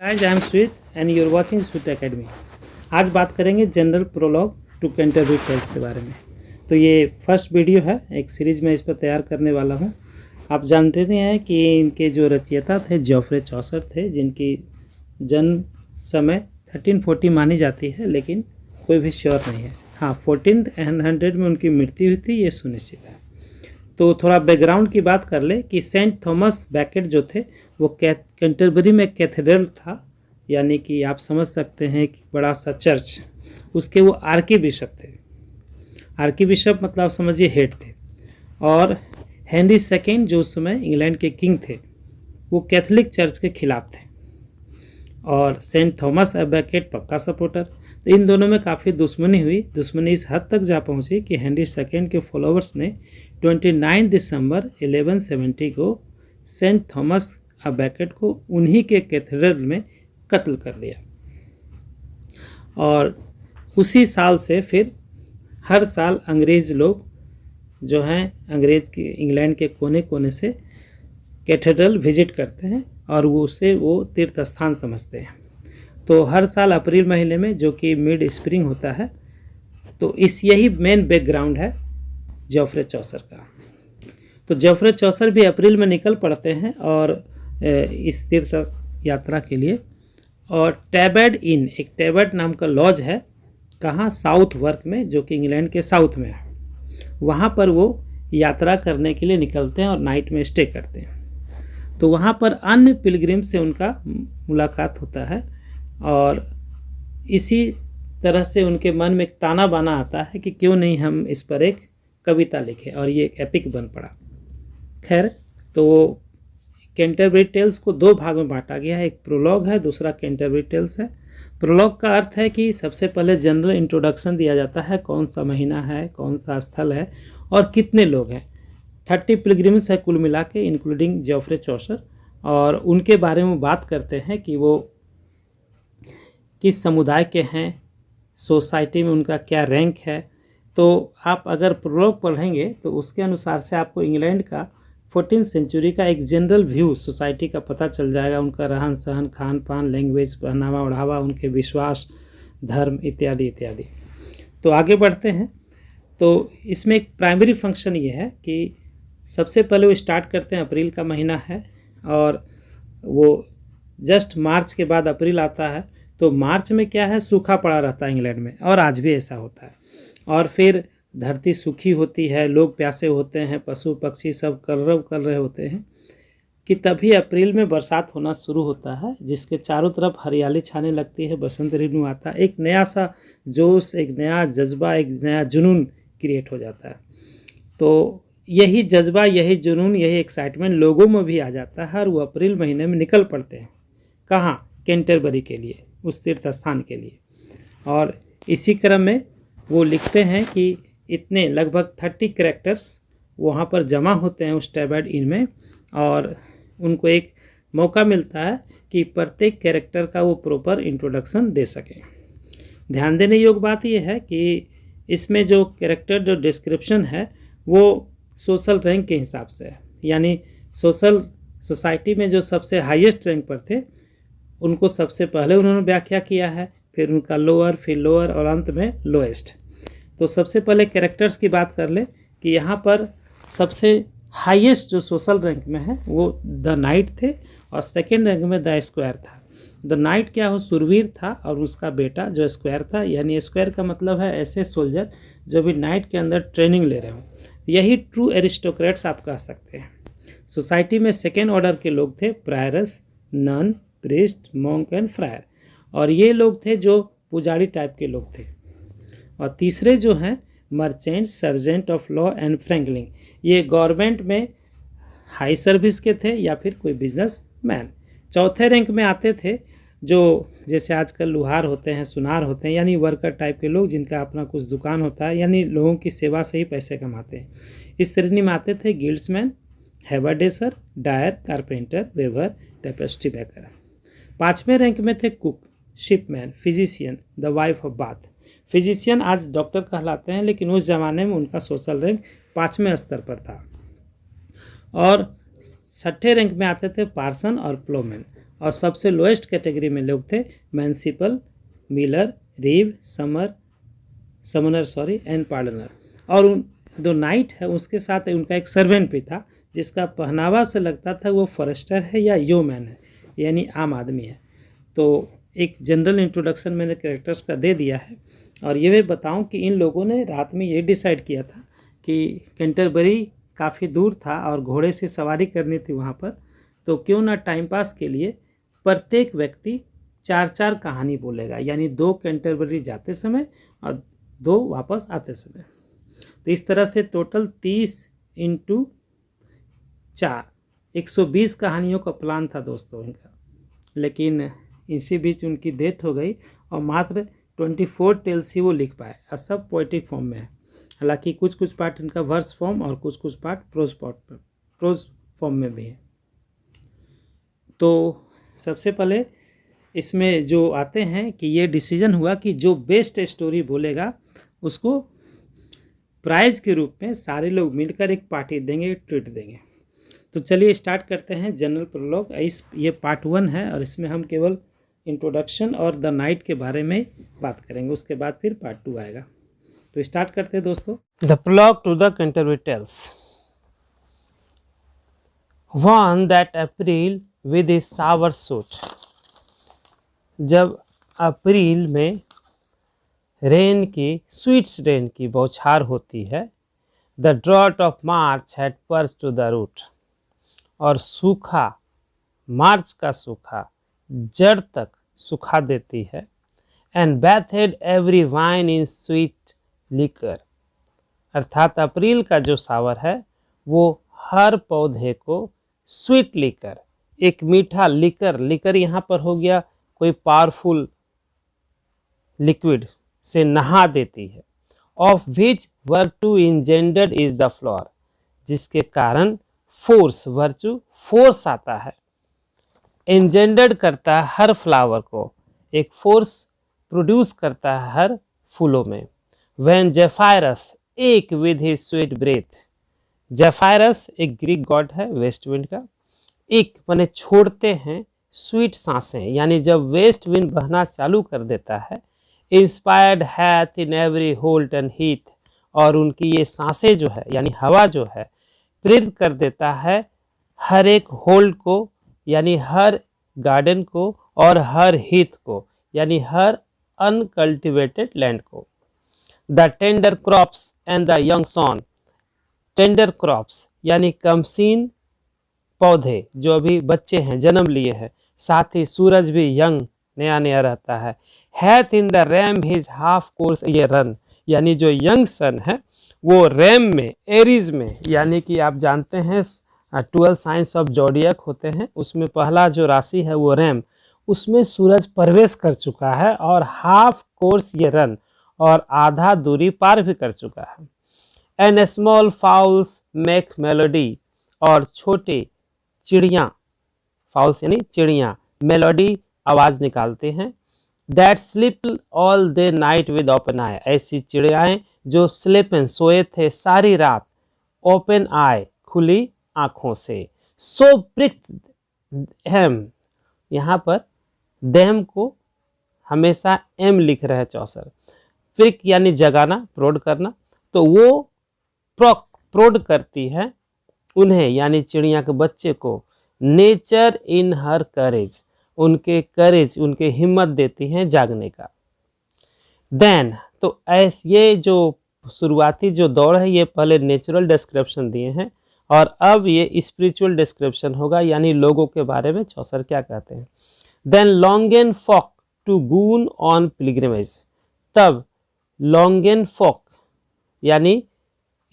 Guys, I am Sweet and you are watching Sweet academy. आज बात करेंगे general prologue to Canterbury Tales के बारे में। तो ये फर्स्ट वीडियो है, एक सीरीज में इस पर तैयार करने वाला हूँ। आप जानते हैं कि इनके जो रचयिता थे जोफ्रे चौसर थे, जिनकी जन्म समय 1340 मानी जाती है, लेकिन कोई भी श्योर नहीं है। हाँ, 1400 में उनकी मृत्यु हुई थी, ये सुनिश्चित है। तो थोड़ा बैकग्राउंड की बात कर ले कि सेंट थॉमस बैकेट जो थे वो कैंटरबरी में कैथेड्रल था, यानी कि आप समझ सकते हैं कि बड़ा सा चर्च, उसके वो आर्की बिशप थे। आर्की बिशप मतलब आप समझिए हेड थे। और हेनरी सेकेंड जो उस समय इंग्लैंड के किंग थे, वो कैथोलिक चर्च के खिलाफ थे, और सेंट थॉमस बैकेट पक्का सपोर्टर। तो इन दोनों में काफ़ी दुश्मनी हुई। दुश्मनी इस हद तक जा पहुंची कि हेनरी सेकेंड के फॉलोअर्स ने 29 दिसंबर 1170 को सेंट थॉमस बैकेट को उन्हीं के कैथेड्रल में कत्ल कर दिया। और उसी साल से फिर हर साल अंग्रेज़ लोग जो हैं, अंग्रेज़ के इंग्लैंड के कोने कोने से कैथेड्रल विजिट करते हैं और वो तीर्थ स्थान समझते हैं। तो हर साल अप्रैल महीने में, जो कि मिड स्प्रिंग होता है, तो यही मेन बैकग्राउंड है जोफ्रे चौसर का। तो जोफ्रे चौसर भी अप्रैल में निकल पड़ते हैं और इस तीर्थ यात्रा के लिए। और टैबर्ड इन, एक टैबर्ड नाम का लॉज है, कहाँ, साउथ वर्क में, जो कि इंग्लैंड के साउथ में है। वहाँ पर वो यात्रा करने के लिए निकलते हैं और नाइट में स्टे करते हैं। तो वहाँ पर अन्य पिलग्रिम से उनका मुलाकात होता है, और इसी तरह से उनके मन में एक ताना बाना आता है कि क्यों नहीं हम इस पर एक कविता लिखें, और ये एक एपिक बन पड़ा। खैर, तो कैंटरबरी टेल्स को दो भाग में बांटा गया है, एक प्रोलॉग है, दूसरा कैंटरबरी टेल्स है। प्रोलॉग का अर्थ है कि सबसे पहले जनरल इंट्रोडक्शन दिया जाता है, कौन सा महीना है, कौन सा स्थल है और कितने लोग हैं। 30 पिलग्रिम्स है कुल मिला के, इंक्लूडिंग जोफ्रे चौसर, और उनके बारे में बात करते हैं कि वो किस समुदाय के हैं, सोसाइटी में उनका क्या रैंक है। तो आप अगर प्रोलॉग पढ़ेंगे तो उसके अनुसार से आपको इंग्लैंड का 14th सेंचुरी का एक जनरल व्यू सोसाइटी का पता चल जाएगा, उनका रहन सहन, खान पान, लैंग्वेज, पहनावा ओढ़ावा, उनके विश्वास, धर्म इत्यादि इत्यादि। तो आगे बढ़ते हैं। तो इसमें एक प्राइमरी फंक्शन ये है कि सबसे पहले वो स्टार्ट करते हैं, अप्रैल का महीना है, और वो जस्ट मार्च के बाद अप्रैल आता है। तो मार्च में क्या है, सूखा पड़ा रहता है इंग्लैंड में, और आज भी ऐसा होता है। और फिर धरती सूखी होती है, लोग प्यासे होते हैं, पशु पक्षी सब कलरव कर रहे होते हैं, कि तभी अप्रैल में बरसात होना शुरू होता है, जिसके चारों तरफ हरियाली छाने लगती है। बसंत ऋतु आता है, एक नया सा जोश, एक नया जज्बा, एक नया जुनून क्रिएट हो जाता है। तो यही जज्बा, यही जुनून, यही एक्साइटमेंट लोगों में भी आ जाता है, और वो अप्रैल महीने में निकल पड़ते हैं। कहाँ? कैंटरबरी के लिए, उस तीर्थ स्थान के लिए। और इसी क्रम में वो लिखते हैं कि इतने लगभग 30 कैरेक्टर्स वहाँ पर जमा होते हैं उस टैबर्ड इन में, और उनको एक मौका मिलता है कि प्रत्येक कैरेक्टर का वो प्रॉपर इंट्रोडक्शन दे सकें। ध्यान देने योग्य बात यह है कि इसमें जो कैरेक्टर जो डिस्क्रिप्शन है वो सोशल रैंक के हिसाब से है, यानी सोसाइटी में जो सबसे हाईएस्ट रैंक पर थे उनको सबसे पहले उन्होंने व्याख्या किया है, फिर उनका लोअर, फिर लोअर, और अंत में लोएस्ट। तो सबसे पहले कैरेक्टर्स की बात कर ले कि यहाँ पर सबसे हाईएस्ट जो सोशल रैंक में है वो द नाइट थे, और सेकेंड रैंक में द स्क्वायर था। द नाइट क्या हो, सुरवीर था, और उसका बेटा जो स्क्वायर था, यानी स्क्वायर का मतलब है ऐसे सोल्जर जो भी नाइट के अंदर ट्रेनिंग ले रहे हों। यही ट्रू एरिस्टोक्रेट्स आप कह सकते हैं। सोसाइटी में सेकेंड ऑर्डर के लोग थे, prioress, nun, priest, monk and friar, और ये लोग थे जो पुजारी टाइप के लोग थे। और तीसरे जो हैं merchant, sergeant of law and franklin, ये गवर्नमेंट में हाई सर्विस के थे या फिर कोई बिजनेस मैन। चौथे रैंक में आते थे जो जैसे आजकल लुहार होते हैं, सुनार होते हैं, यानी वर्कर टाइप के लोग जिनका अपना कुछ दुकान होता है, यानी लोगों की सेवा से ही पैसे कमाते हैं। इस श्रेणी में आते थे guildsman, haberdasher, dyer, carpenter, weaver, tapestry maker. पाँचवें रैंक में थे cook, shipman, physician, the wife of Bath. Physician आज डॉक्टर कहलाते हैं, लेकिन उस ज़माने में उनका सोशल रैंक 5वें स्तर पर था। और छठे रैंक में आते थे पार्सन और प्लोमैन, और सबसे लोएस्ट कैटेगरी में लोग थे मैंसिपल, मिलर, रीव, समनर एंड पार्डनर। और उन जो नाइट है उसके साथ उनका एक सर्वेंट भी था, जिसका पहनावा से लगता था वो फॉरेस्टर है या योमैन है, यानी आम आदमी है। तो एक जनरल इंट्रोडक्शन मैंने कैरेक्टर्स का दे दिया है। और ये भी बताऊं कि इन लोगों ने रात में ये डिसाइड किया था कि कैंटरबरी काफ़ी दूर था और घोड़े से सवारी करनी थी वहाँ पर, तो क्यों ना टाइम पास के लिए प्रत्येक व्यक्ति 4-4 कहानी बोलेगा, यानी 2 कैंटरबरी जाते समय और 2 वापस आते समय। तो इस तरह से टोटल 30 × 4 120 कहानियों का प्लान था दोस्तों इनका, लेकिन इसी बीच उनकी डेथ हो गई और मात्र 24 टेल्स ही वो लिख पाए और सब पोएटिक फॉर्म में है। हालांकि कुछ कुछ पार्ट इनका वर्स फॉर्म और कुछ कुछ पार्ट प्रोज फॉर्म में भी है। तो सबसे पहले इसमें जो आते हैं कि ये डिसीजन हुआ कि जो बेस्ट स्टोरी बोलेगा उसको प्राइज़ के रूप में सारे लोग मिलकर एक पार्टी देंगे, ट्रीट देंगे। तो चलिए स्टार्ट करते हैं जनरल प्रोलॉग। ये पार्ट 1 है और इसमें हम केवल इंट्रोडक्शन और द नाइट के बारे में बात करेंगे, उसके बाद फिर पार्ट 2 आएगा। तो स्टार्ट करते हैं दोस्तों। The prologue to the Canterbury Tales. When that April with a shower soote. जब अप्रैल में स्वीट्स रेन की बौछार होती है, the drought of March had perch to the root. और सूखा, मार्च का सूखा जड़ तक सुखा देती है। And bathed every vein in sweet liquor. अर्थात अप्रैल का जो सावर है वो हर पौधे को स्वीट लिकर, एक मीठा लिकर यहाँ पर हो गया कोई पावरफुल लिक्विड से नहा देती है। Of which virtue engendered is the flower. जिसके कारण फोर्स, वर्चू फोर्स आता है, इंजेंडर्ड करता है हर फ्लावर को, एक फोर्स प्रोड्यूस करता है हर फूलों में। व्हेन जेफायरस एक विद हिज स्वीट ब्रेथ। जेफायरस एक ग्रीक गॉड है वेस्ट विंड का। एक माने छोड़ते हैं स्वीट सांसें, यानी जब वेस्ट विंड बहना चालू कर देता है। Inspired hath in every holt and heath. और उनकी ये सांसें जो है यानी हवा जो है प्रेरित कर देता है हर एक होल्ड को, यानी हर गार्डन को, और हर हीथ को, यानी हर अनकल्टिवेटेड लैंड को। The tender crops and the young sun. Tender crops यानी कमसीन पौधे जो अभी बच्चे हैं, जन्म लिए हैं, साथ ही सूरज भी यंग नया नया रहता है। Hath in the RAM his half course ये रन। यानी जो यंग सन है वो रैम में, एरीज में, यानी कि आप जानते हैं 12 साइंस ऑफ जोडियक होते हैं, उसमें पहला जो राशि है वो रैम, उसमें सूरज प्रवेश कर चुका है और हाफ कोर्स ये रन, और आधा दूरी पार भी कर चुका है। And small fowls make melody. और छोटे चिड़ियाँ, फाउल्स यानी चिड़ियाँ, मेलोडी आवाज़ निकालते हैं। That sleep all the night with open eye. ऐसी चिड़ियाएँ जो स्लिपन सोए थे सारी रात, ओपन आई खुली आँखों से। सो प्रिक्ड हेम। यहाँ पर देम को हमेशा एम लिख रहे हैं चौसर। प्रिक यानी जगाना, प्रोड करना, तो वो प्रोड करती है उन्हें, यानी चिड़िया के बच्चे को। नेचर इन हर करेज। उनके करेज, उनके हिम्मत देती हैं जागने का। देन तो ये जो शुरुआती जो दौर है ये पहले नेचुरल डिस्क्रिप्शन दिए हैं और अब ये स्पिरिचुअल डिस्क्रिप्शन होगा, यानी लोगों के बारे में चौसर क्या कहते हैं। Then longen folk to goon on pilgrimage. तब लॉन्गेन फॉक यानी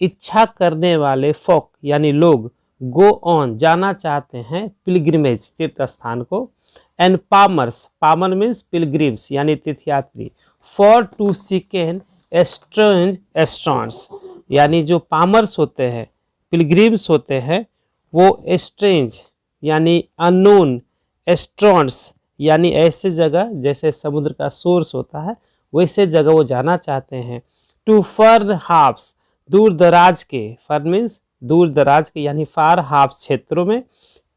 इच्छा करने वाले, फॉक यानी लोग, गो ऑन जाना चाहते हैं, पिलग्रिमेज तीर्थ स्थान को। And palmers, palmer means pilgrims यानी तीर्थयात्री, for to seeken strange strondes, यानी जो पामर्स होते हैं, पिलग्रिम्स होते हैं, वो स्ट्रेंज यानी अननोन, एस्ट्रॉन्स यानी ऐसे जगह जैसे समुद्र का सोर्स होता है वैसे जगह वो जाना चाहते हैं। टू फर हाफ्स, दूर दराज के, फर मीन्स दूर दराज के यानी फार हाफ्स क्षेत्रों में।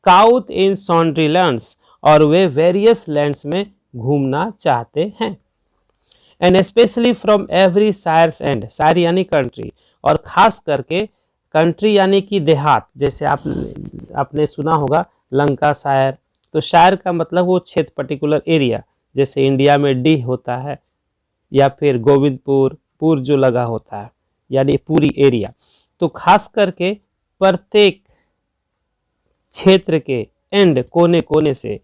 काउथ इन सॉन्ड्री लैंड्स, और वे वेरियस लैंड्स में घूमना चाहते हैं। And specially from every shires end, shire यानी कंट्री, और खास करके कंट्री यानी कि देहात, जैसे आपने सुना होगा लंका शायर, तो शायर का मतलब वो क्षेत्र, पर्टिकुलर एरिया, जैसे इंडिया में डी होता है, या फिर गोविंदपुर, पुर जो लगा होता है, यानी पूरी एरिया। तो खास करके प्रत्येक क्षेत्र के एंड, कोने कोने से,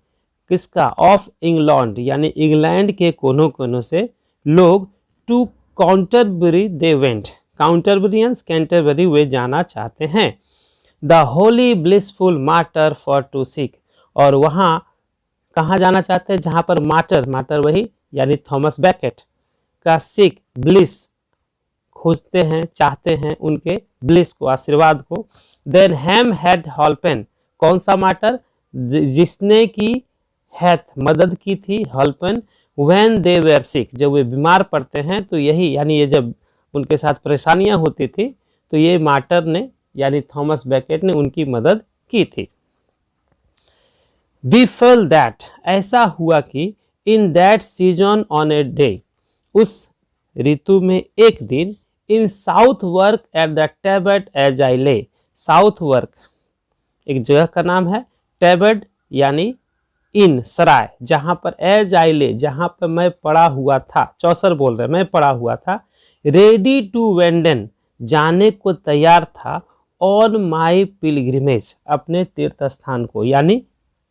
किसका, ऑफ इंग्लैंड यानी इंग्लैंड के कोनों कोनों से लोग टू काउंटरबरी दे वेंट, काउंटरबरियंस कैंटरबरी वे जाना चाहते हैं। The holy blissful martyr for to seek, और वहाँ कहाँ जाना चाहते हैं, जहाँ पर मार्टर, मार्टर वही यानी थॉमस बैकेट का सीक, ब्लिस खोजते हैं, चाहते हैं उनके ब्लिस को, आशीर्वाद को। देन हैम हैड हॉलपेन, कौन सा मार्टर, जिसने की हैथ मदद की थी, हॉलपेन व्हेन दे वेर सिक, जब वे बीमार पड़ते हैं, तो यही यानी ये जब उनके साथ परेशानियां होती थी तो ये मार्टर ने यानी थॉमस बैकेट ने उनकी मदद की थी। बिफल दैट, ऐसा हुआ कि in that season on a day, उस ऋतु में एक दिन, in Southwark at the Tabard as I lay, south work एक जगह का नाम है, टेबट यानी इन सराय, जहां पर एज आई ले, जहां पर मैं पड़ा हुआ था, चौसर बोल रहे मैं पड़ा हुआ था, रेडी टू वेंडन, जाने को तैयार था, ऑन माई पिलग्रिमेज, अपने तीर्थ स्थान को यानी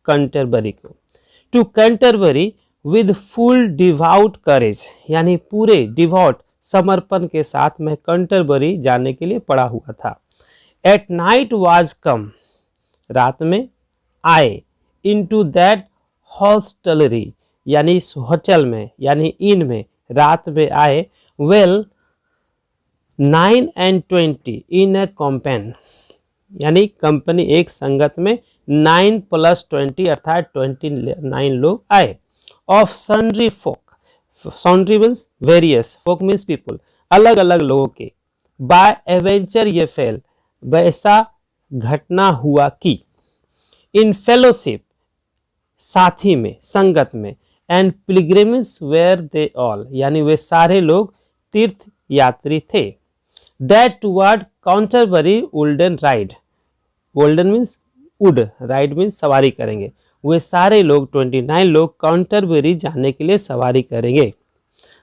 कैंटरबरी को, to Canterbury with full devout courage, यानी पूरे डिवाउट समर्पण के साथ मैं कैंटरबरी जाने के लिए पड़ा हुआ था। एट नाइट वाज कम, रात में आए, इनटू दैट हॉस्टलरी, यानी इस होटल में यानी इन में, रात में आए, well 9 and 20 in A campaign, यानी कंपनी एक संगत में 9 + 20 अर्थात 29 लोग आए। Of sundry folk, sundry means various, folk means people, अलग अलग लोगों के, बाय एवेंचर ये फेल, वैसा घटना हुआ कि, इन फेलोशिप साथी में, संगत में, and pilgrims were they all, यानी वे सारे लोग तीर्थ यात्री थे। That toward Canterbury wolden ride, wolden means would, ride means सवारी करेंगे, वे सारे लोग 29 लोग काउंटरबरी जाने के लिए सवारी करेंगे।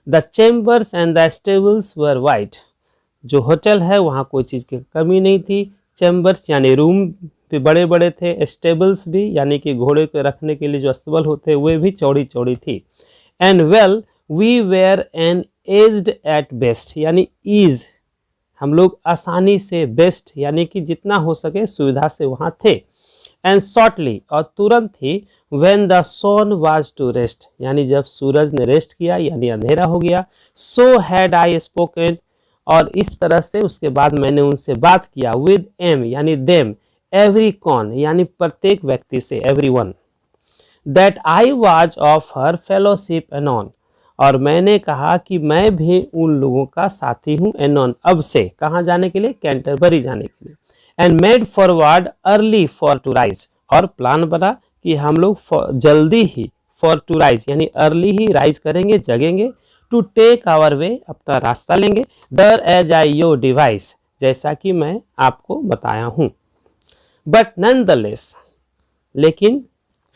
The chambers and the stables were white, जो होटल है वहाँ कोई चीज़ की कमी नहीं थी, चैम्बर्स यानी रूम भी बड़े बड़े थे, स्टेबल्स भी यानी कि घोड़े को रखने के लिए जो अस्तबल होते वे भी चौड़ी चौड़ी थी। And well we were an eased at best, यानी ईज, हम लोग आसानी से, बेस्ट यानी कि जितना हो सके सुविधा से वहाँ थे। एंड शॉर्टली, और तुरंत ही, when the sun was to rest, यानी जब सूरज ने रेस्ट किया यानी अंधेरा हो गया, सो हैड आई स्पोकन, और इस तरह से उसके बाद मैंने उनसे बात किया, विद एम यानी देम, एवरी कॉन यानी प्रत्येक व्यक्ति से, every one, that I was of her fellowship anon, और मैंने कहा कि मैं भी उन लोगों का साथी हूँ, एनॉन अब से, कहाँ जाने के लिए, कैंटरबरी जाने के लिए। And made forward early for to rise, और प्लान बना कि हम लोग जल्दी ही, फॉर टू राइज यानी अर्ली ही राइज करेंगे, जगेंगे, टू टेक आवर वे, अपना रास्ता लेंगे, there as I your devise, जैसा कि मैं आपको बताया हूँ। बट नॉनदलेस, लेकिन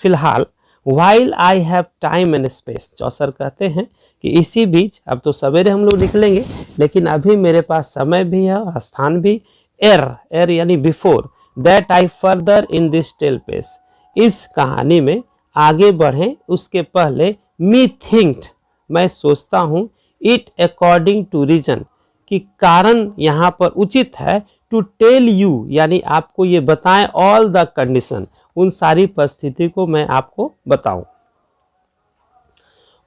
फिलहाल, while I have time and space, Chaucer कहते हैं कि इसी बीच, अब तो सवेरे हम लोग निकलेंगे लेकिन अभी मेरे पास समय भी है और स्थान भी, एर यानी before, that I further in this tale pace, इस कहानी में आगे बढ़े उसके पहले, मी थिंक्ड, मैं सोचता हूँ, इट अकॉर्डिंग टू रीजन, कि कारण यहाँ पर उचित है, टू टेल यू यानी आपको ये बताएं, ऑल द कंडीशन, उन सारी परिस्थिति को मैं आपको बताऊं।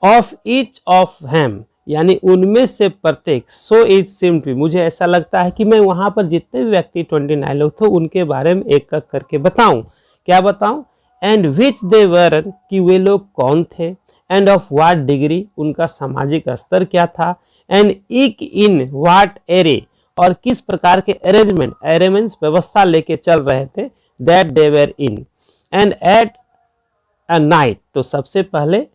ऑफ ईच ऑफ हैम यानी उनमें से प्रत्येक, सो इट सीम्ड टू, मुझे ऐसा लगता है कि मैं वहां पर जितने भी व्यक्ति 29 लोग थे उनके बारे में एक एक करके बताऊं। क्या बताऊं? एंड विच दे वर, कि वे लोग कौन थे, एंड ऑफ व्हाट डिग्री, उनका सामाजिक स्तर क्या था, एंड इक इन व्हाट एरे, और किस प्रकार के अरेंजमेंट व्यवस्था लेके चल रहे थे, that they were in, and at a night, तो सबसे पहले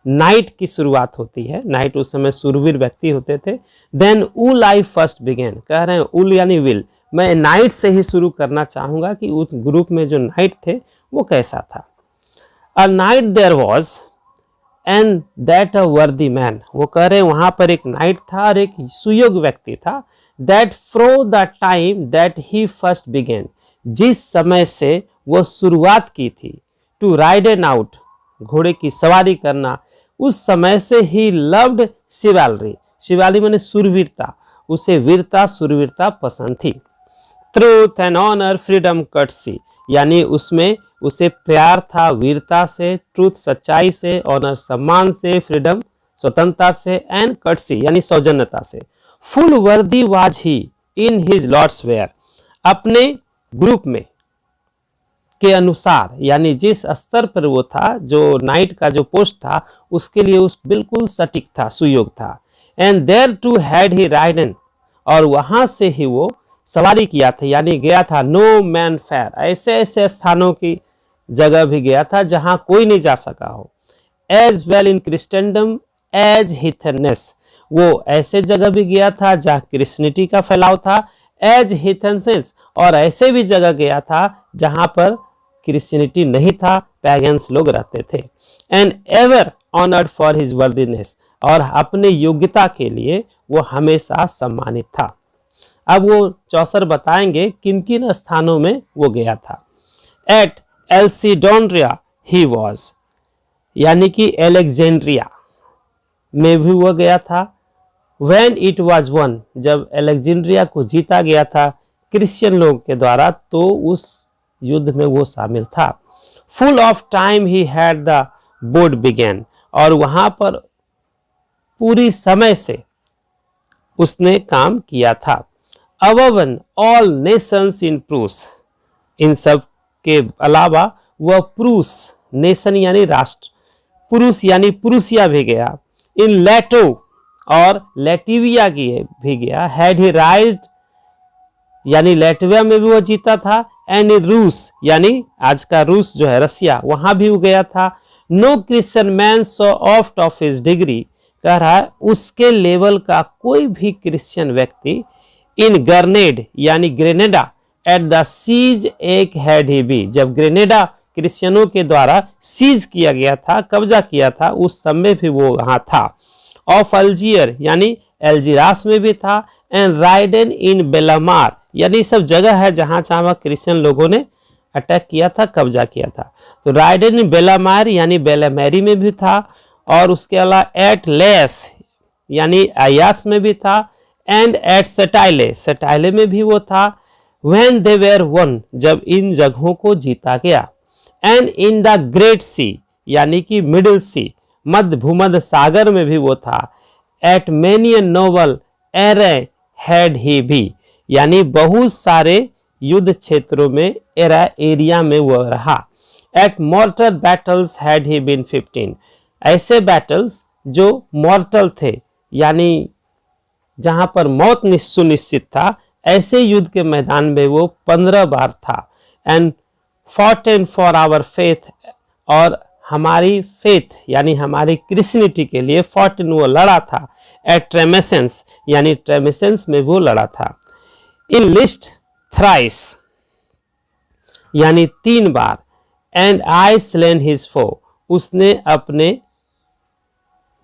नाइट की शुरुआत होती है। नाइट उस समय शूरवीर व्यक्ति होते थे। देन उल आई फर्स्ट बिगेन, कह रहे हैं उल यानी विल, मैं नाइट से ही शुरू करना चाहूंगा कि उस ग्रुप में जो नाइट थे वो कैसा था। A knight there was and that a worthy man, वो कह रहे हैं वहां पर एक नाइट था और एक सुयोग्य व्यक्ति था। That from the time that he first began, जिस समय से वो शुरुआत की थी, टू राइड एन आउट, घोड़े की सवारी करना, उस समय से ही लव्ड शिवालरी, शिवालरी माने सुरवीरता, उसे वीरता सुरवीरता पसंद थी। Truth and honour freedom courtesy, यानी उसमें उसे प्यार था वीरता से, ट्रूथ सच्चाई से, ऑनर सम्मान से, फ्रीडम स्वतंत्रता से, एंड कर्टसी यानी सौजन्यता से। Full worthy was he in his lord's war, अपने ग्रुप में के अनुसार, यानी जिस स्तर पर वो था, जो नाइट का जो पोस्ट था उसके लिए उस बिल्कुल सटीक था, सुयोग था। And there to had he ridden, और वहां से ही वो सवारी किया था, यानी गया था नो मैन फेयर, ऐसे ऐसे स्थानों की जगह भी गया था जहां कोई नहीं जा सका हो। एज वेल इन क्रिस्टेंडम एज हिथनेस, वो ऐसे जगह भी गया था जहां क्रिश्चियनिटी का फैलाव था, एज हिथनेस, और ऐसे भी जगह गया था जहां पर क्रिश्चियनिटी नहीं था, पैगन्स लोग रहते थे। And ever honoured for his worthiness, और अपने योग्यता के लिए वो हमेशा सम्मानित था। अब वो चौसर बताएंगे किन किन स्थानों में वो गया था। एट एल्सिडोंड्रिया ही वॉज, यानी कि एलेक्जेंड्रिया में भी वो गया था। व्हेन इट वाज वन, जब एलेक्जेंड्रिया को जीता गया था क्रिश्चियन लोगों के द्वारा, तो उस युद्ध में वो शामिल था। Full of time he had the board began, और वहां पर पूरी समय से उसने काम किया था। अवन ऑल नेशंस इन प्रूस, इन सब के अलावा वह प्रूस, नेशन यानी राष्ट्र, पुरुष यानी पुरुषिया भी गया। इन लेटो, और लेटिविया की भी गया। हैड ही राइज्ड, यानी लेटविया में भी वो जीता था। एंड इन रूस, यानी आज का रूस जो है रसिया, वहां भी वो गया था। No Christian man so oft of his degree, कह रहा है उसके लेवल का कोई भी क्रिश्चियन व्यक्ति इन ग्रेनेड, यानी ग्रेनेडा, एट द सीज एक हैड ही बी, जब ग्रेनेडा क्रिश्चियनों के द्वारा सीज किया गया था, कब्जा किया था, उस समय भी वो वहां था। ऑफ अल्जियर, यानी एल्जिरास में भी था। एंड राइडन इन बेलामार, यानी सब जगह है जहां जहां क्रिश्चियन लोगों ने अटैक किया था, कब्जा किया था। तो राइडन इन बेलामार यानी बेलामेरी में भी था। और उसके अलावा एट लेस, यानी आयास में भी था। एंड एट सटाइले, सटाइले में भी वो था। व्हेन दे वेर वन, जब इन जगहों को जीता गया। एंड इन द ग्रेट सी, यानी कि मिडिल सी, मध्य भूमध्य सागर में भी वो था। At many an noble array had he be, यानी बहुत सारे युद्ध क्षेत्रों में, एरिया में वो रहा। At mortal battles had he been 15, ऐसे बैटल्स जो मॉर्टल थे, यानी जहां पर मौत सुनिश्चित था, ऐसे युद्ध के मैदान में वो 15 बार था। एंड फॉटेन फॉर आवर फेथ, और हमारी फेथ यानी हमारी क्रिश्चियनिटी के लिए फॉटेन वो लड़ा था। एट ट्रेमेसेंस, यानी ट्रेमेसेंस में वो लड़ा था। इन लिस्ट थ्राइस, यानी 3 बार। एंड आई स्लेन हिज फो, उसने अपने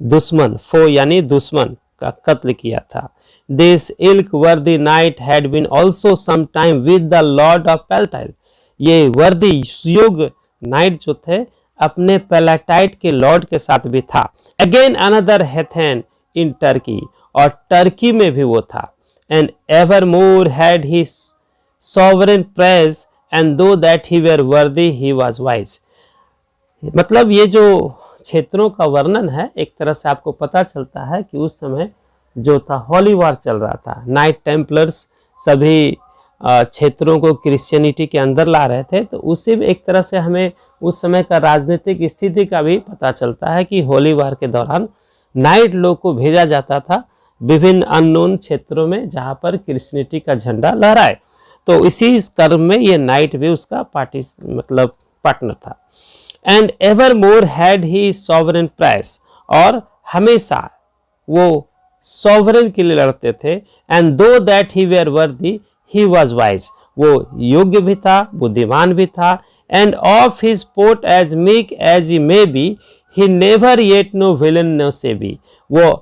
दुश्मन, फो यानी दुश्मन का कत्ल किया था। This ilk worthy knight had been also some time with the lord of Palatine, ये वर्दी सुयोग नाइट जो थे अपने पैलेटाइट के लॉर्ड के साथ भी था। अगेन अनदर हेथेन इन टर्की, और टर्की में भी वो था। And ever more had he sovereign praise, and दो दैट ही वेर वर्दी ही वॉज वाइज, मतलब ये जो क्षेत्रों का वर्णन है, एक तरह से आपको पता चलता है कि उस समय जो था हॉली वॉर चल रहा था। नाइट टेम्पलर्स सभी क्षेत्रों को क्रिश्चियनिटी के अंदर ला रहे थे, तो उससे भी एक तरह से हमें उस समय का राजनीतिक स्थिति का भी पता चलता है कि होली वॉर के दौरान नाइट लोग को भेजा जाता था विभिन्न अननोन क्षेत्रों में जहां पर क्रिश्चियनिटी का झंडा लहराए। तो इसी क्रम में ये नाइट भी उसका पार्टनर था। And ever more had he sovereign price, और हमेशा वो सॉवरेन के लिए लड़ते थे। एंड दो दैट ही वेर वर्दी ही वॉज वाइज, वो योग्य भी था, बुद्धिमान भी था। And of his port as meek as he may be, he never yet no villain no say be, वो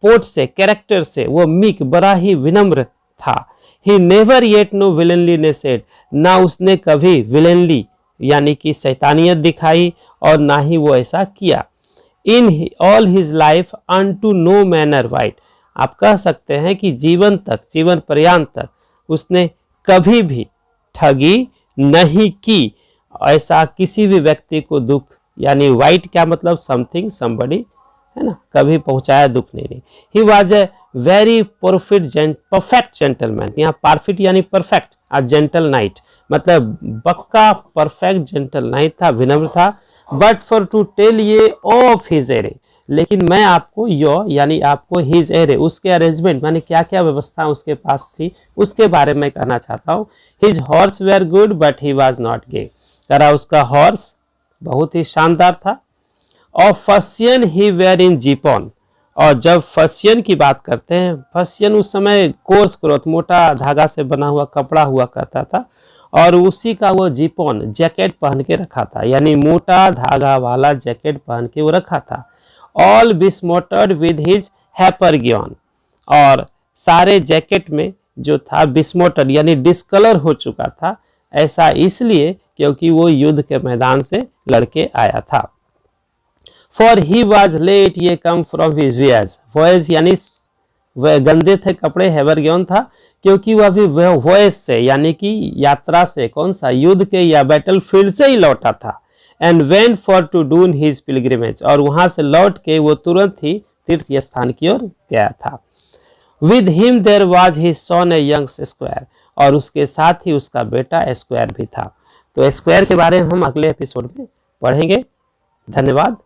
पोर्ट से, कैरेक्टर से वो मीक, बड़ा ही विनम्र था। He never yet no villainly said, ना उसने कभी विलनली यानी कि शैतानियत दिखाई और ना ही वो ऐसा किया। In all his life unto no manner wight, आप कह सकते हैं कि जीवन तक, जीवन पर्यंत तक उसने कभी भी ठगी नहीं की, ऐसा किसी भी व्यक्ति को दुख, यानी वाइट क्या मतलब समथिंग, समबडी, है ना, कभी पहुंचाया दुख नहीं। He was a very perfect gentleman, यहाँ परफेक्ट यानी परफेक्ट, आ जेंटल नाइट मतलब पक्का परफेक्ट जेंटल नाइट था, विनम्र था। बट फॉर टू टेल ये ऑफ हिज एरे, लेकिन मैं आपको यो यानी आपको हिज एरे, उसके अरेंजमेंट माने क्या क्या व्यवस्था उसके पास थी उसके बारे में कहना चाहता हूँ। His horse were good but he was not gay, कह रहा उसका हॉर्स बहुत ही शानदार था। और फसियन ही वेर इन जीपॉन, और जब फसियन की बात करते हैं, फसियन उस समय कोर्स क्लॉथ, मोटा धागा से बना हुआ कपड़ा हुआ करता था, और उसी का वो जीपॉन जैकेट पहन के रखा था, यानी मोटा धागा वाला जैकेट पहन के वो रखा था। ऑल बिस्मोटर्ड विद हिज हैपरगियन, और सारे जैकेट में जो था बिस्मोटर्ड यानी डिस्कलर हो चुका था, ऐसा इसलिए क्योंकि वो युद्ध के मैदान से लड़के आया था। फॉर ही वॉज लेट ये come from his voyage, voyage यानी वह गंदे थे कपड़े, हैवरगियन था क्योंकि वह भी वॉयज से यानी कि यात्रा से, कौन सा, युद्ध के या बैटल फील्ड से ही लौटा था। And went for to doon his pilgrimage, और वहां से लौट के वो तुरंत ही तीर्थ स्थान की ओर गया था। With him there was his son a young squire, और उसके साथ ही उसका बेटा स्क्वायर भी था। तो स्क्वायर के बारे में हम अगले एपिसोड में पढ़ेंगे। धन्यवाद।